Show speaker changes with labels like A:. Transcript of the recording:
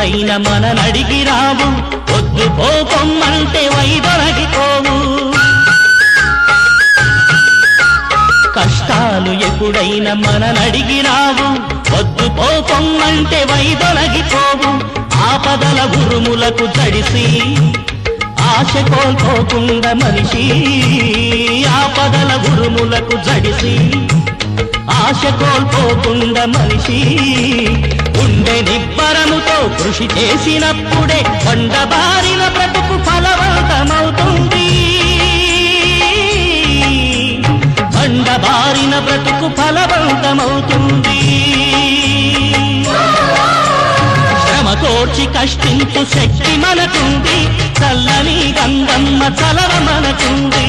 A: ఎప్పుడైనా మననడిగి రావు, వద్దు పోకొమ్మంటే వైదొలగిపోవు. కష్టాలు ఎప్పుడైనా మననడిగి రావు, వద్దు పోకొమ్మంటే వైదొలగిపోవు. ఆపదల ఉరుములకు జడిసి ఆశ కోల్పోకుండా మనిషి, ఆపదల ఉరుములకు జడిసి ఆశ కోల్పోకుండా మనిషి, ఉండే నిబ్బరముతో కృషి చేసినప్పుడే కొండబారిన బ్రతుకు ఫలవంతమవుతుంది. కొండబారిన బ్రతుకు ఫలవంతమవుతుంది. శ్రమ కోర్చి కష్టించు శక్తి మనకుంది, చల్లని గంగమ్మ చలవ మనకుంది.